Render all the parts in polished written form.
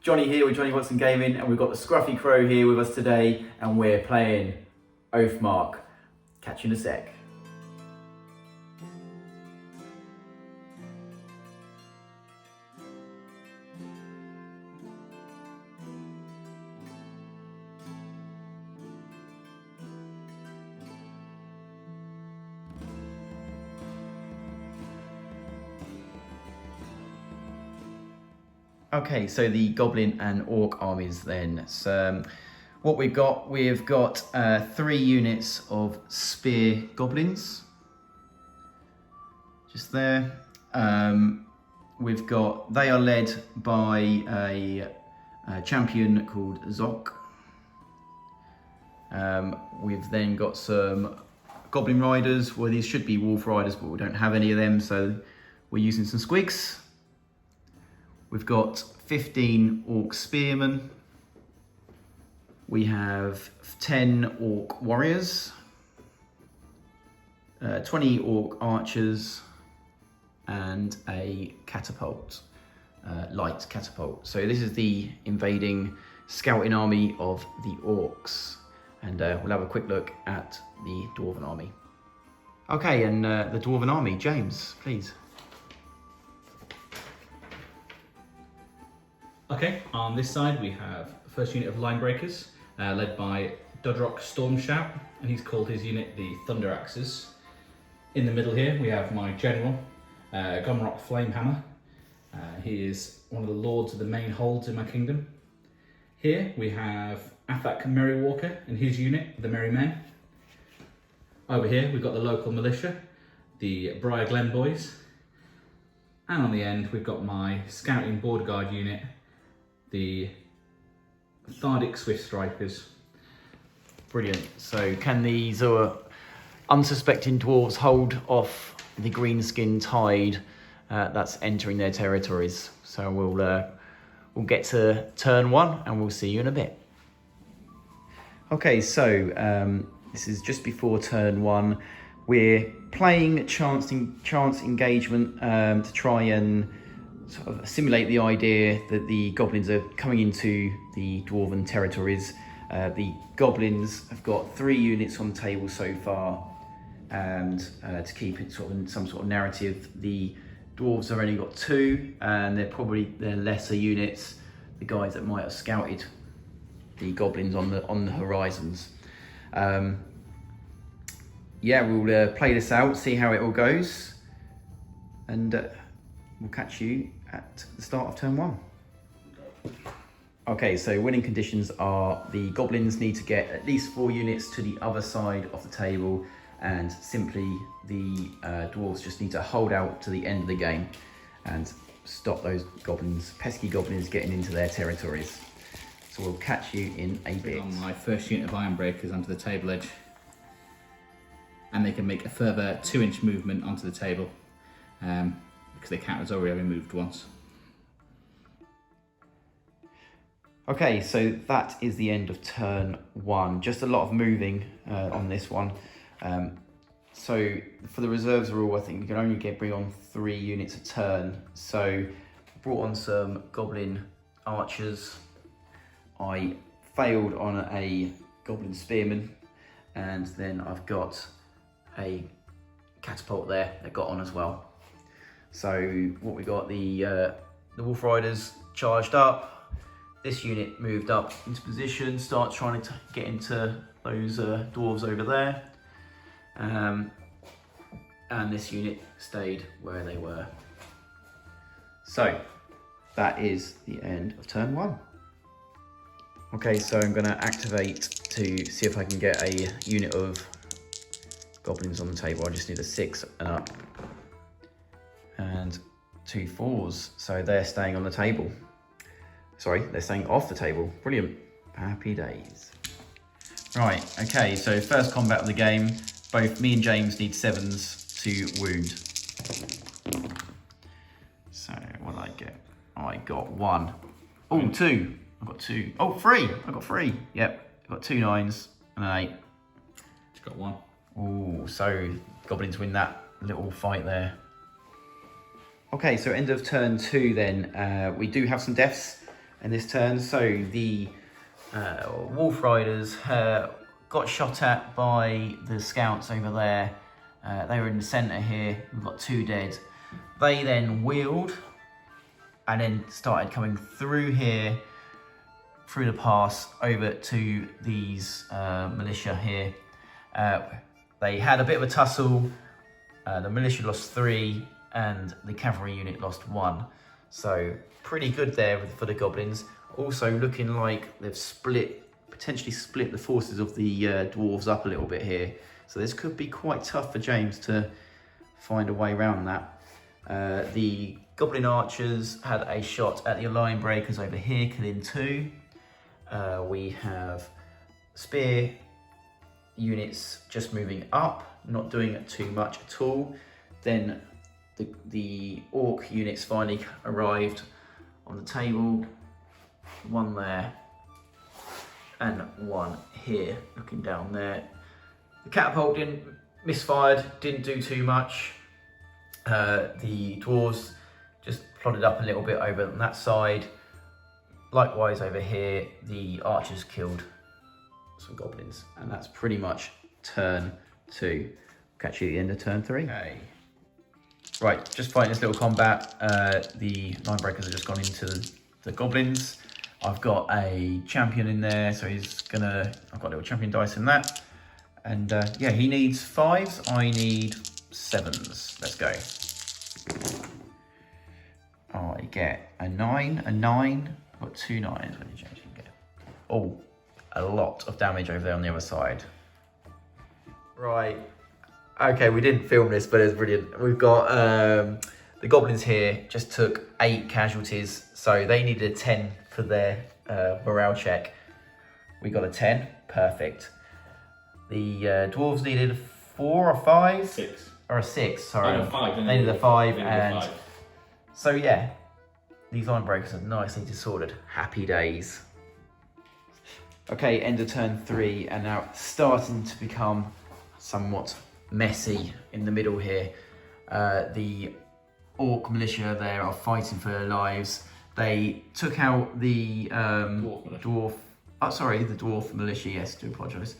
Johnny here with Johnny Watson Gaming, and we've got the Scruffy Crow here with us today, and we're playing Oathmark. Catch you in a sec. Okay, so the Goblin and Orc armies then. So what we've got 3 units of Spear Goblins. Just there. They are led by a champion called Zoc. We've then got some Goblin Riders. Well, these should be Wolf Riders, but we don't have any of them, so we're using some Squigs. We've got 15 Orc Spearmen. We have 10 Orc Warriors, 20 Orc Archers, and a Catapult, light Catapult. So this is the invading scouting army of the Orcs. And we'll have a quick look at the Dwarven army. Okay, and the Dwarven army, James, please. Okay, on this side we have the first unit of Line Breakers, led by Dodrock Stormshout, and he's called his unit the Thunder Axes. In the middle here we have my general, Gomrock Flamehammer. He is one of the lords of the main holds in my kingdom. Here we have Athak Merrywalker and his unit, the Merry Men. Over here we've got the local militia, the Briar Glen boys. And on the end we've got my scouting border guard unit, the Thardic Swift Strikers. Brilliant. So can these unsuspecting dwarves hold off the Greenskin tide that's entering their territories? So we'll get to turn 1 and we'll see you in a bit. Okay, so this is just before turn 1. We're playing chance engagement to try and sort of simulate the idea that the goblins are coming into the dwarven territories. The goblins have got 3 units on the table so far, and to keep it sort of in some sort of narrative, the dwarves have only got 2, and they're lesser units, the guys that might have scouted the goblins on the horizons. Yeah, we'll play this out, see how it all goes, and we'll catch you at the start of turn 1. Okay, so winning conditions are the goblins need to get at least 4 units to the other side of the table, and simply the dwarves just need to hold out to the end of the game and stop those pesky goblins getting into their territories. So we'll catch you in a bit. On my first unit of Iron Breakers onto the table edge, and they can make a further 2-inch movement onto the table, because they count as already having moved once. Okay, so that is the end of turn 1. Just a lot of moving on this one. So for the reserves rule, I think you can only bring on 3 units a turn. So brought on some Goblin Archers. I failed on a Goblin Spearman, and then I've got a Catapult there that got on as well. So what we got, the Wolf Riders charged up. This unit moved up into position, start trying to get into those dwarves over there. And this unit stayed where they were. So that is the end of turn 1. Okay, so I'm going to activate to see if I can get a unit of goblins on the table. I just need a 6 and up, and 2 4s, so they're staying on the table. Sorry, they're staying off the table. Brilliant. Happy days. Right, okay, so first combat of the game. Both me and James need 7s to wound. So what did I get? I got 1. Oh, 2. I got 2. Oh, 3. I got 3. Yep, I got 2 9s and an 8. Just got 1. Oh, so goblins win that little fight there. Okay, so end of turn 2 then. We do have some deaths. in this turn. So the Wolf Riders got shot at by the scouts over there. They were in the centre here. We've got 2 dead. They then wheeled and then started coming through here, through the pass over to these militia here. They had a bit of a tussle. The militia lost 3 and the cavalry unit lost 1. So pretty good there for the goblins. Also looking like they've potentially split the forces of the dwarves up a little bit here. So this could be quite tough for James to find a way around that. The goblin archers had a shot at the line breakers over here, killing 2. We have spear units just moving up, not doing too much at all. Then the orc units finally arrived on the table. 1 there and 1 here, looking down there. The catapult misfired, didn't do too much. The dwarves just plodded up a little bit over on that side. Likewise over here, the archers killed some goblins, and that's pretty much turn 2. Catch you at the end of turn 3. Okay. Right, just fighting this little combat. The line breakers have just gone into the goblins. I've got a champion in there, so I've got a little champion dice in that. And yeah, he needs 5s, I need 7s. Let's go. I get a 9, a 9. I've got 2 9s. When you change, you can get. Oh, a lot of damage over there on the other side. Right. Okay, we didn't film this, but it's brilliant. We've got the goblins here just took 8 casualties, so they needed a 10 for their morale check. We got a 10, perfect. The dwarves needed 4 or 5? 6. Or a 6, sorry. Oh, no, 5. They needed a 5, and so yeah, these line breakers are nicely disordered. Happy days. Okay, end of turn 3, and now it's starting to become somewhat messy in the middle here. The orc militia there are fighting for their lives. They took out the dwarf militia. Yes, do apologise.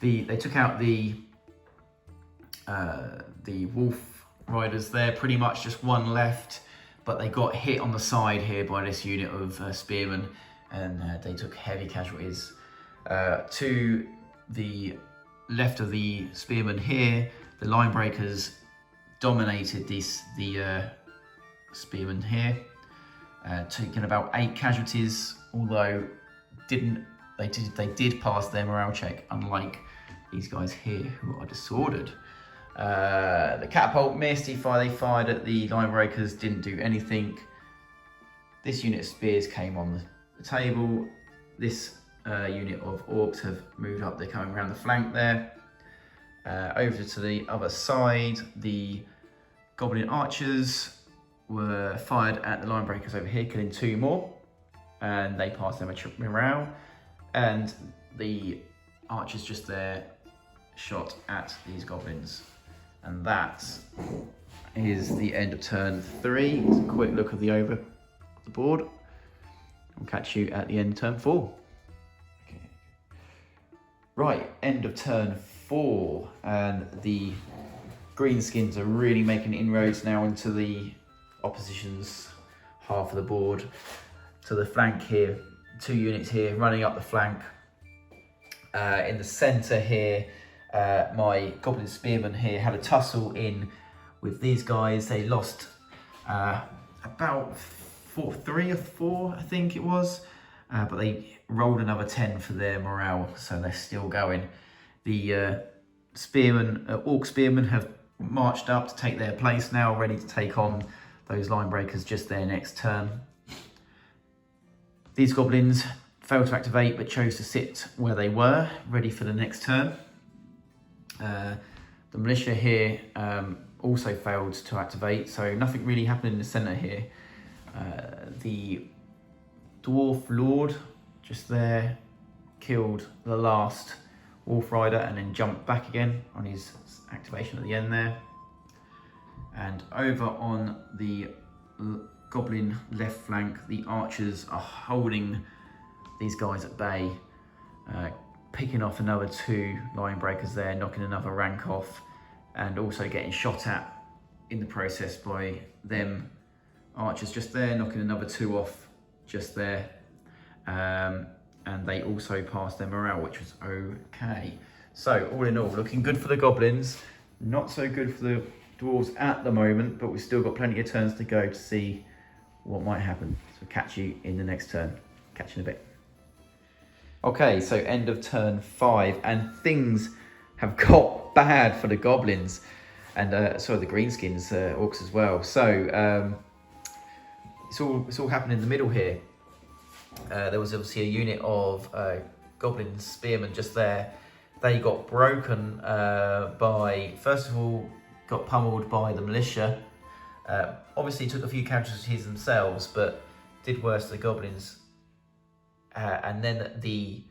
They took out the wolf riders there. Pretty much just 1 left, but they got hit on the side here by this unit of spearmen, and they took heavy casualties. To the left of the spearmen here, the line breakers dominated the spearmen here, taking about 8 casualties, although they did pass their morale check, unlike these guys here who are disordered. The catapult missed. They fired at the line breakers, didn't do anything. This unit of spears came on the table. This unit of orcs have moved up. They're coming around the flank there. Over to the other side, the goblin archers were fired at the line breakers over here, killing 2 more, and they passed their morale. And the archers just there shot at these goblins. And that is the end of turn 3. It's a quick look at the board. I'll catch you at the end of turn 4. Okay. Right, end of turn 4, and the Greenskins are really making inroads now into the opposition's half of the board. To the flank here, 2 units here running up the flank. In the centre here, my goblin spearmen here had a tussle in with these guys. They lost about 3 or 4, I think it was, but they rolled another 10 for their morale, so they're still going. The orc spearmen have marched up to take their place now, ready to take on those line breakers just their next turn. These goblins failed to activate but chose to sit where they were, ready for the next turn. The militia here also failed to activate, so nothing really happened in the centre here. The dwarf lord just there killed the last wolf rider and then jumped back again on his activation at the end there. And over on the goblin left flank. The archers are holding these guys at bay, picking off another 2 line breakers there, knocking another rank off, and also getting shot at in the process by them archers just there, knocking another 2 off just there. And they also passed their morale, which was okay. So all in all, looking good for the goblins, not so good for the dwarves at the moment, but we've still got plenty of turns to go to see what might happen. So catch you in the next turn. Catch you in a bit. Okay, so end of turn 5, and things have got bad for the goblins, and so the greenskins, orcs as well. So it's all happening in the middle here. There was obviously a unit of goblin spearmen just there. They got broken by, first of all, got pummeled by the militia. Obviously took a few casualties themselves, but did worse to the goblins. And then they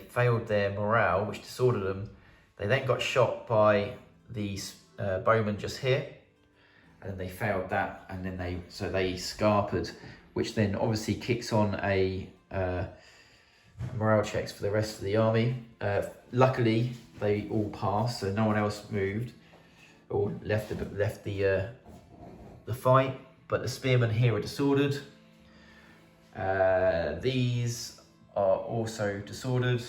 failed their morale, which disordered them. They then got shot by these bowmen just here, and then they failed that, and then they scarpered, which then obviously kicks on a morale checks for the rest of the army. Luckily, they all passed, so no one else moved or left the fight. But the spearmen here are disordered. These are also disordered.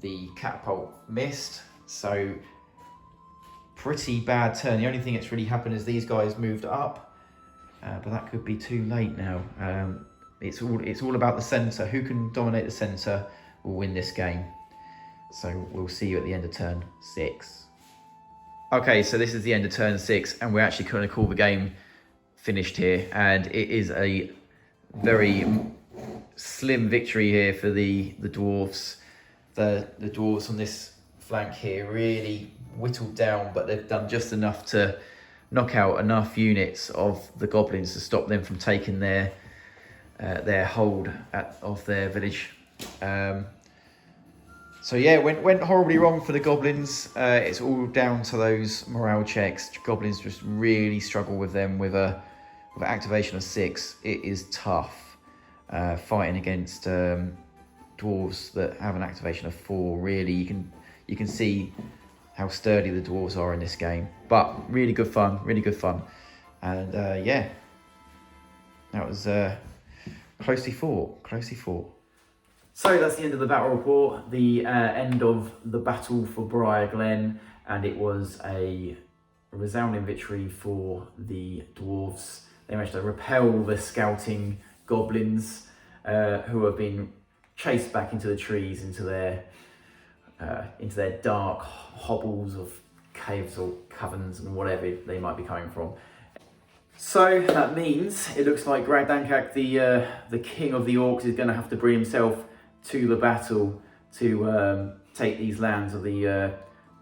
The catapult missed, so pretty bad turn. The only thing that's really happened is these guys moved up, but that could be too late now. It's all about the centre. Who can dominate the centre will win this game. So we'll see you at the end of turn 6. Okay, so this is the end of turn 6, and we're actually going to call the game finished here, and it is a very slim victory here for the dwarfs. The dwarves on this flank here really whittled down, but they've done just enough to knock out enough units of the goblins to stop them from taking their hold of their village. So yeah, it went horribly wrong for the goblins. It's all down to those morale checks. Goblins just really struggle with them with an activation of 6. It is tough fighting against dwarves that have an activation of 4. Really, you can see how sturdy the dwarves are in this game. But really good fun, and yeah, that was closely fought. So that's the end of the battle report, the end of the battle for Briar Glen, and it was a resounding victory for the dwarves. They managed to repel the scouting goblins who have been chased back into the trees, into their dark hobbles of caves or caverns and whatever they might be coming from. So that means it looks like Gragdankak, the king of the orcs, is going to have to bring himself to the battle to take these lands of the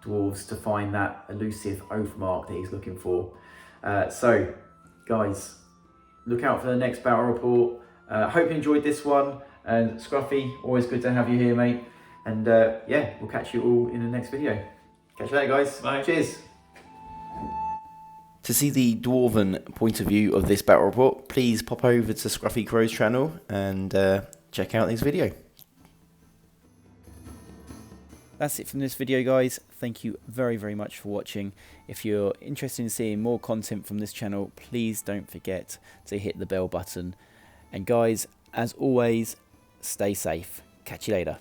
dwarves to find that elusive Oathmark that he's looking for. So guys, look out for the next battle report. Hope you enjoyed this one, and Scruffy, always good to have you here, mate. And yeah, we'll catch you all in the next video. Catch you later, guys. Bye. Cheers. To see the dwarven point of view of this battle report, please pop over to Scruffy Crow's channel and check out this video. That's it from this video, guys. Thank you very, very much for watching. If you're interested in seeing more content from this channel, please don't forget to hit the bell button. And guys, as always, stay safe. Catch you later.